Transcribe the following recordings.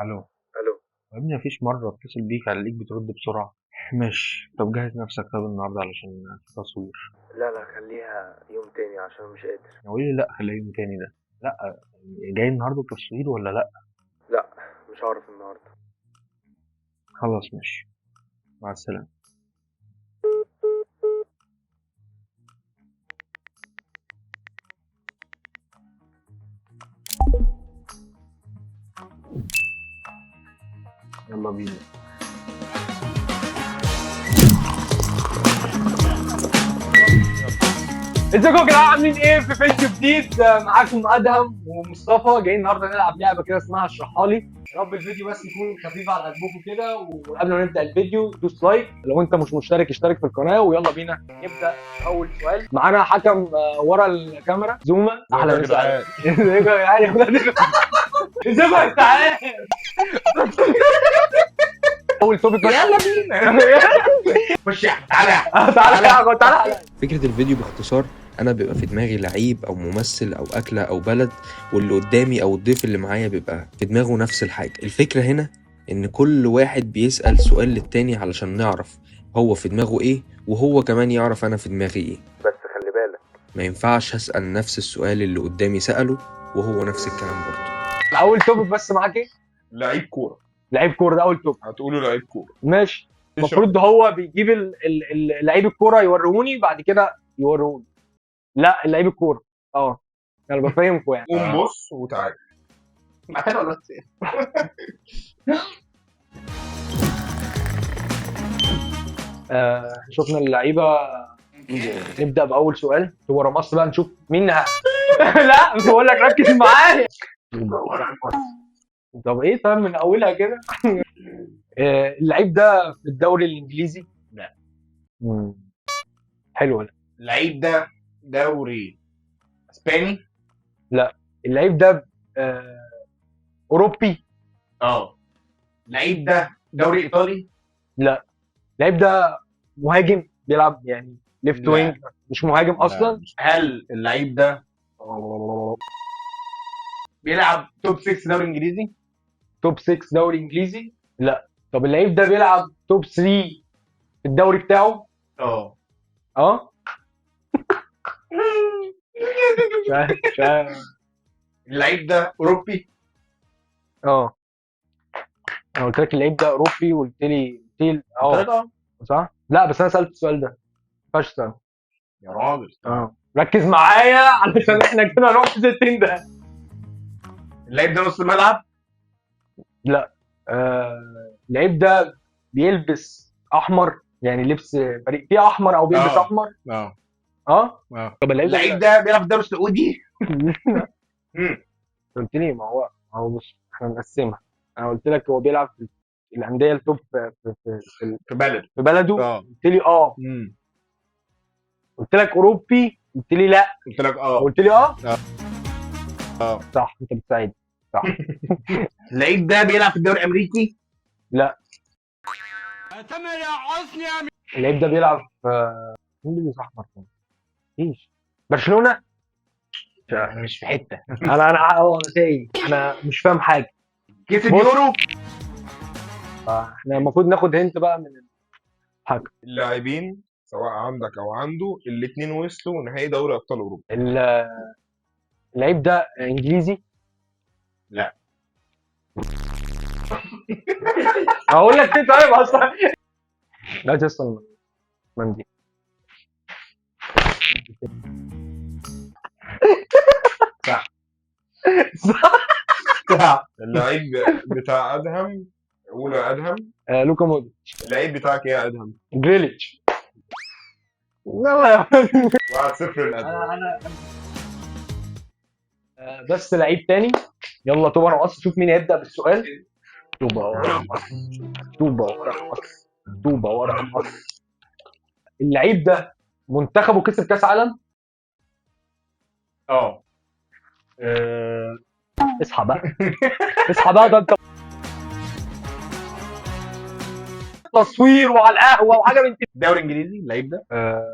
الو. الو. يا ابني مفيش مره اتصل بيك عليك بترد بسرعه. ماشي، طب جهز نفسك طب النهارده علشان في تصوير. لا لا، خليها يوم تاني عشان مش قادر. هو ايه لا خليه يوم تاني ده؟ لا يعني جاي النهارده تصوير ولا لا؟ لا، مش هعرف النهارده. خلاص ماشي، مع السلامه. يلا بينا. ازيكم يا جدعان، عاملين ايه؟ في فيديو جديد معاكم ادهم ومصطفى. جايين النهارده نلعب لعبه كده اسمها اشرحها لي. يا رب الفيديو بس يكون خفيف على قلبكم كده. وقبل ما نبدا الفيديو دوس لايك، لو انت مش مشترك اشترك في القناه. ويلا بينا نبدا. اول سؤال معانا حكم ورا الكاميرا زوما. احلى مسا عليك. ازيكم يا جدعان يا ولاد ازيكم يا جدعان. اول توبيك يلا بينا. خش يا احمد، تعالى. تعالى. فكرة الفيديو باختصار، أنا بيبقى في دماغي لعيب أو ممثل أو أكلة أو بلد، واللي قدامي أو الضيف اللي معايا بيبقى في دماغه نفس الحاجة. الفكرة هنا إن كل واحد بيسأل سؤال للتاني علشان نعرف هو في دماغه إيه، وهو كمان يعرف أنا في دماغي إيه. بس خلي بالك، ما ينفعش أسأل نفس السؤال اللي قدامي سأله وهو نفس الكلام برضه. اول توبيك بس معاك ايه؟ لعيب كوره. لعيب كوره، ده اول توبيك. هتقولوا لعيب كوره. ماشي. المفروض هو بيجيب لعيب الكوره يوروني، بعد كده يوروني. لا، لعيب الكوره. اه، انا بفهمكم يعني. قوم بص وتعالى. معانا ولا إيه؟ شفنا اللعيبه. نبدا باول سؤال. ورا مصر بقى نشوف مين لا بقول لك ركز معايا. طب ايه؟ طيب من اولها كده. اللعيب ده في الدوري الانجليزي؟ لا. مم. حلو ده. اللعيب ده دوري اسباني. لا. اللعيب ده اوروبي؟ اه. اللعيب ده دوري ايطالي. لا. اللعيب ده مهاجم بيلعب يعني ليفت لا. وينج؟ مش مهاجم اصلا. هل اللعيب ده بيلعب توب 6 دوري انجليزي؟ توب 6 دوري انجليزي؟ لا. طب اللعيب ده بيلعب توب 3 في الدوري بتاعه؟ اه. اه. مش عارف. اللعيب ده اوروبي. اه، انا قلت لك اللعيب ده اوروبي وقلت لي اه. صح. لا بس انا سالت السؤال ده، ما ينفعش تساله. يا راجل. ركز معايا علشان احنا كده هنروح في 60 ده. اللعيب ده نص الملعب. لا. اللعيب ده بيلبس احمر، يعني لبس فريق فيه احمر او بيلبس احمر. اه. اه. اه. طب اللعيب ده بيلعب في الدوري السعودي. قلت لي ما هو بص احنا نقسمها. انا قلت لك هو بيلعب في الانديه التوب في بلد. في بلده. اه. قلت لي اه. قلت لك اوروبي، قلت لي لا. قلت لك اه. قلت لي اه. اه. صح، انت بتساعدني. صح. اللعيب ده بيلعب في الدوري الامريكي. لا. اللعيب ده بيلعب في مين اللي بيلبس احمر؟ مفيش. برشلونه؟ مش في حته. انا تايه، انا مش فاهم حاجه. كسب بص. يورو. احنا المفروض ناخد هنت بقى من الحاجه. اللاعبين سواء عندك او عنده الاثنين وصلوا نهائي دوري ابطال اوروبا. اللعيب ده انجليزي؟ لا. اقول لك ايه طيب اصلا. لا تسال مندي. صح. صح. اللعيب بتاع ادهم. قول يا ادهم. لوكا مودريتش. اللعيب بتاعك ايه يا ادهم؟ جريليتش. يلا يا 1-0 لادهم. انا بس لعيب تاني. يلا طوبة انا قص، شوف مين هيبدا بالسؤال. طوبة ورا مصر. طوبة ورا مصر. طوبة ورا مصر. اللعيب ده منتخبه كسب كاس عالم؟ اه. اصحى بقى. اصحى بقى، ده انت تصوير وعلى القهوه وحاجه من كده. دوري انجليزي اللعيب ده.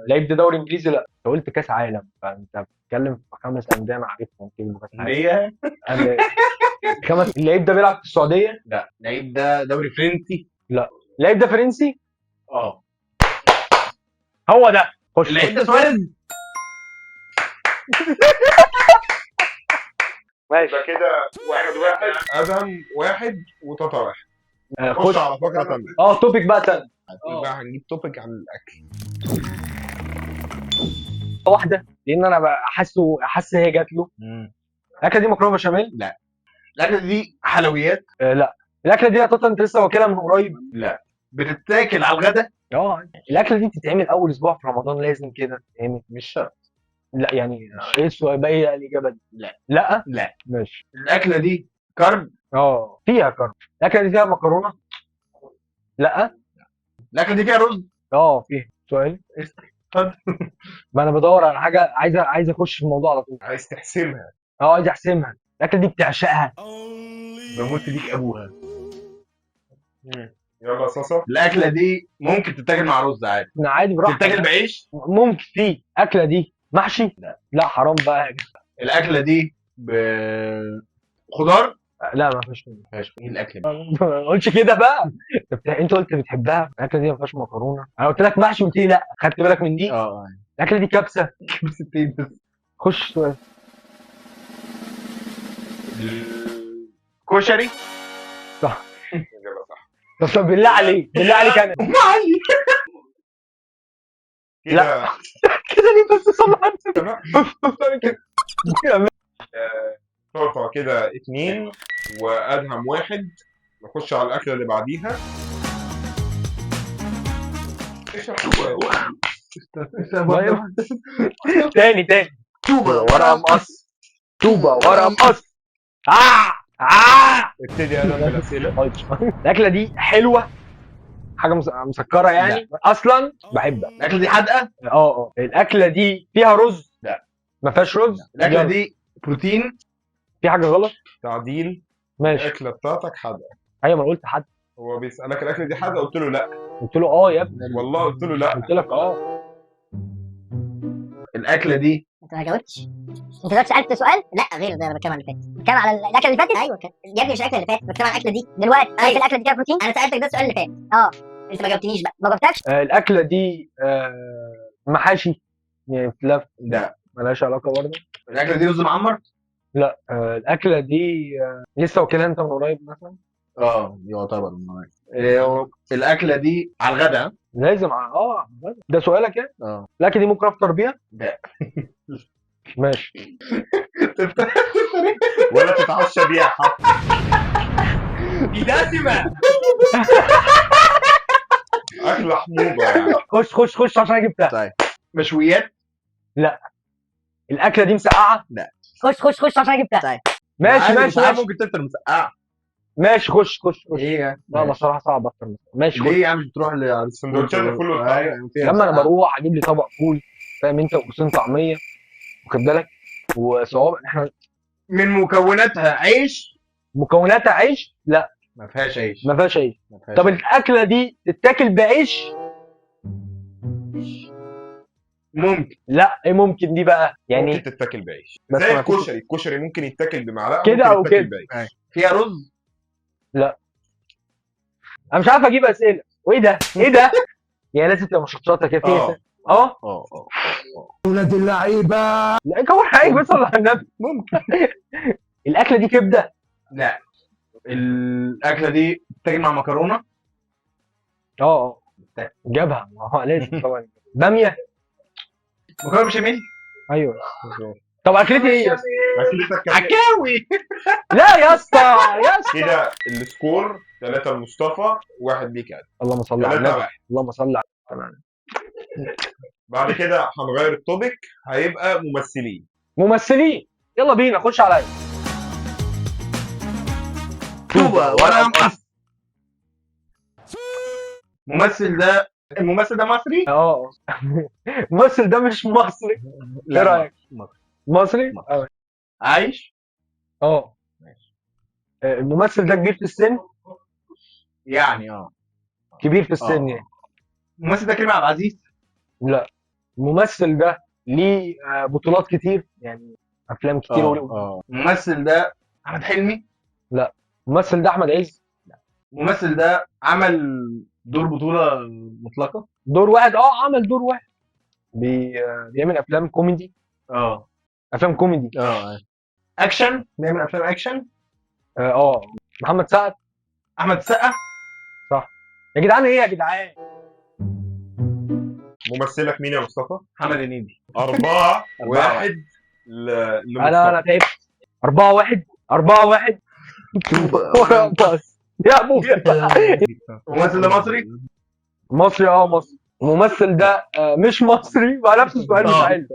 اللعيب ده دوري انجليزي؟ لا. انت قلت كاس عالم، فانت بتتكلم في 5 انديه انا عارفهم كده كاس عالم. ليه؟ أنا- خمس. اللعيب ده بيلعب في السعوديه؟ لا. اللعيب ده دوري فرنسي؟ اللعيب ده فرنسي؟ اه. هو ده. خش. اللعيب ده سواريز؟ ماشي. يبقى كده 1-1. ادهم 1 وتاتا 1. خش. خش على فقره ثانيه. توبيك بقى تاني. بقى هنجيب توبيك عن الاكل. واحده لان انا بقى حاسس هي جات له. الاكله دي مكرونه بشاميل؟ الاكله دي حلويات؟ لا. الاكله دي يا طاطا انت لسه واكلها من قريب؟ لا. بتتاكل على الغدا؟ الاكله دي بتتعمل اول اسبوع في رمضان لازم كده تتعمل؟ مش شرط. لا يعني ايه السؤال بقى؟ ايه الاجابه دي؟ لا. لا. ماشي. الاكله دي كارب؟ فيها كرب. الاكله دي فيها مكرونه؟ لا. الاكله دي فيها رز؟ فيها. سؤال. اتفضل. ما انا بدور على حاجه، عايز اخش في الموضوع على طول. عايز تحسمها؟ عايز احسمها. الاكله دي بتعشقها؟ بموت فيك ابوها. يلا صاصه. الاكله دي ممكن تتاكل مع رز عادي؟ انا عادي براحتك. تتاكل بعيش؟ ممكن. في اكله دي محشي؟ لا حرام بقى يا جدع. الاكله دي خضار؟ لا ما فيهاش. ايه الاكله دي؟ ما قلتش كده بقى. انت قلت بتحبها. الاكله دي ما فيهاش مكرونه. انا قلت لك محشي قلت لي لا. خدت بالك من دي؟ الاكله دي كبسه؟ بس. خش سؤال. كشري؟ صح. اجابه صح. طب بالله عليك انا لا. كده ليه بس؟ صلى على النبي. تورته كده 2 وادهم 1. نخش على الاكله اللي بعديها. تاني. توبه ورا مقص. ابتدي ادهم بالاسئله. الاكله دي حلوه؟ حاجه مسكره يعني؟ اصلا بحبها. الاكله دي حادقه؟ الاكله دي فيها رز؟ لا. ما فيهاش رز؟ الاكله دي بروتين؟ في حاجه غلط؟ تعديل. ماشي. الاكله بتاعتك حادقه. ايوه ما أنا قلت حد. هو بيسالك الاكله دي حادقه قلت له لا. قلت له يا ابني. والله قلت له لا. قلت لك الاكله دي انت ما جاوبتش. انت دلوقتي سالت سؤال لا غير ده. انا بتكلم على اللي فات. بتكلم على الاكله اللي فاتت. ايوه كده يا ابني. مش الاكله اللي فاتت. بتكلم على الاكله دي دلوقتي. ايوه الاكله دي فيها بروتين. انا سالتك ده السؤال اللي فات. انت ما جاوبتنيش بقى. ما جاوبتكش. الاكله دي محاشي يعني بتلف؟ لا. ملهاش علاقه برضه. الاكله دي رز معمر؟ لا. الاكله دي لسه واكلها انت من قريب مثلا؟ يعتبر الاكله دي على الغدا؟ لازم ده سؤالك يعني؟ الاكله دي ممكن افطر بيها؟ لا. ماشي. ولا تتعشى بيها حتى. دي دسمه. اكله حموضه يعني. خش عشان جبتها. طيب. مشويات؟ لا. الاكله دي مسقعه؟ لا. خش عشان جبتها. طيب ماشي. ممكن تفطر مسقعه. ماشي. خش. ايه يعني؟ لا بصراحه صعب اكتر. ماشي. ليه يا عم مش بتروح السندوتشات الفول والطعميه. لما انا بروح اجيب لي طبق فول فاهم انت وقوسين طعميه واخد بالك وصعوبه. احنا من مكوناتها عيش؟ مكوناتها عيش؟ لا ما فيهاش عيش. طب الاكله دي تتاكل بعيش؟ ممكن. لا ايه ممكن دي بقى يعني؟ ممكن تتاكل بعيش بس زي ما فيش- الكشري ممكن يتاكل بمعلقه كده ممكن أو يتاكل كده. بعيش. فيها رز؟ انا مش عارف اجيب اسئله. وايه ده؟ يعني لازم تبقى مشطشطه كده فيها. ولاد اللعيبه. لا كور حاجه بس ولا على النبي. ممكن. الاكله دي كبده؟ لا. الاكله دي بتتاكل مع مكرونه؟ جابها لازم طبعا. باميه؟ مكرونه بشاميل؟ ايوه. طب اكلتي ايه يا اسطى؟ اكلتك كده. عكاوي. لا يا اسطى كده السكور 3 لمصطفى 1 ليك يعني. اللهم صل على 3-1. النبي. اللهم صل على النبي. بعد كده هنغير التوبيك هيبقى ممثلين. يلا بينا خش عليا. طوبه ورا مقص. الممثل ده مصري؟ الممثل ده مش مصري. ايه رايك؟ مصري؟ عايش؟ الممثل ده كبير في السن؟ يعني كبير في السن يعني. الممثل ده كريم عبد العزيز؟ لا. الممثل ده ليه بطولات كتير يعني افلام كتير. الممثل ده احمد حلمي؟ الممثل ده احمد عز. الممثل ده عمل دور بطولة مطلقة. دور واحد، عمل دور واحد. بيعمل افلام كوميدي. اه افلام كوميدي. اكشن، بيعمل افلام اكشن. محمد سعد. احمد السقا. يا جدعان ايه يا جدعان؟ ممثلك مين يا مصطفى؟ محمد هنيدي. 4-1 انا تعبت. 4-1 4-1 بس يا ابويا. الممثل ده مصري. مصري، مصري. الممثل ده مش مصري، بقى نفس السؤال مش حلو.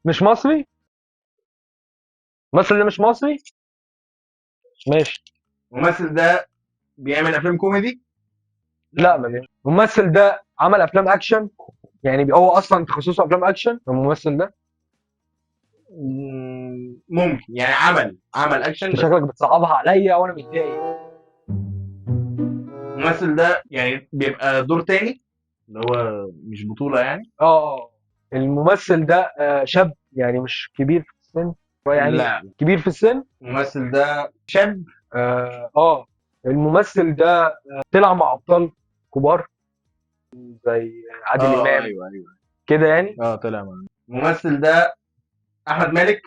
مش مصري. الممثل ده مش مصري. ماشي. الممثل ده بيعمل افلام كوميدي. لا ما بيعملش. الممثل ده عمل افلام اكشن، يعني هو اصلا تخصصه افلام اكشن الممثل ده. ممكن يعني عمل اكشن انت بس. شكلك بتصعبها عليا وانا متضايق. الممثل ده يعني بيبقى دور تاني، اللي هو مش بطولة يعني. الممثل ده شاب، يعني مش كبير في السن، هو يعني لا، كبير في السن. الممثل ده شاب. الممثل ده طلع مع ابطال كبار زي عادل امام ايوه كده يعني. طلع معاه. الممثل ده احمد مالك.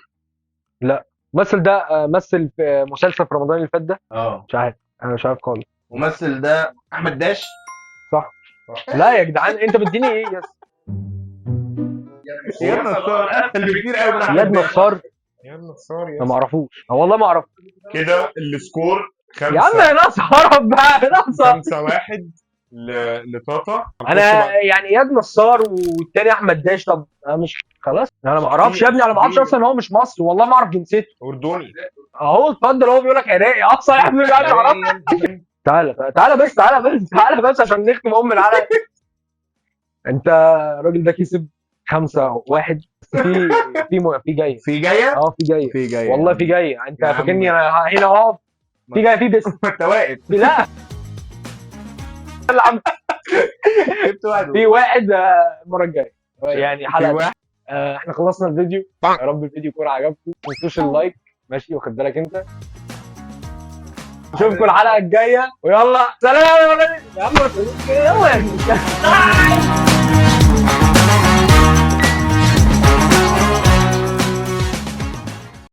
لا، الممثل ده مثل في مسلسل في رمضان اللي فات ده. مش عارف، انا مش عارف خالص. الممثل ده احمد داش. صح. لا يا جدعان انت بتديني ايه يا يا نصار اسهل بكتير قوي من ياد احمد داش. نصار؟ يا نصار انا ما اعرفوش، والله ما اعرف. كده السكور يا عم يا ناس هرب بقى يا ناس. 5-1 لطاطا. انا يعني اياد نصار والتاني احمد داش. طب انا مش خلاص، انا ما اعرفش يا ابني، انا ما اعرفش اصلا ان هو مش مصري، والله ما اعرف جنسيته. اردني. اهو اتفضل، هو بيقول لك عراقي اصلا يا ابني مش عارف اعرف. تعالى بس عشان نختم العالم. انت الراجل ده كسب 5-1. في جايه. في جايه. في جايه والله، في جايه. انت فاكرني انا هنا اقف؟ في جايه، في بس انت واقف. لا جبت واحد. في واحد المره الجايه يعني حلقه. احنا خلصنا الفيديو. يا رب الفيديو يكون عجبكم. ما تنسوش اللايك، ماشي؟ واخد بالك انت. نشوفكم الحلقه الجايه، ويلا سلام يا عم. يلا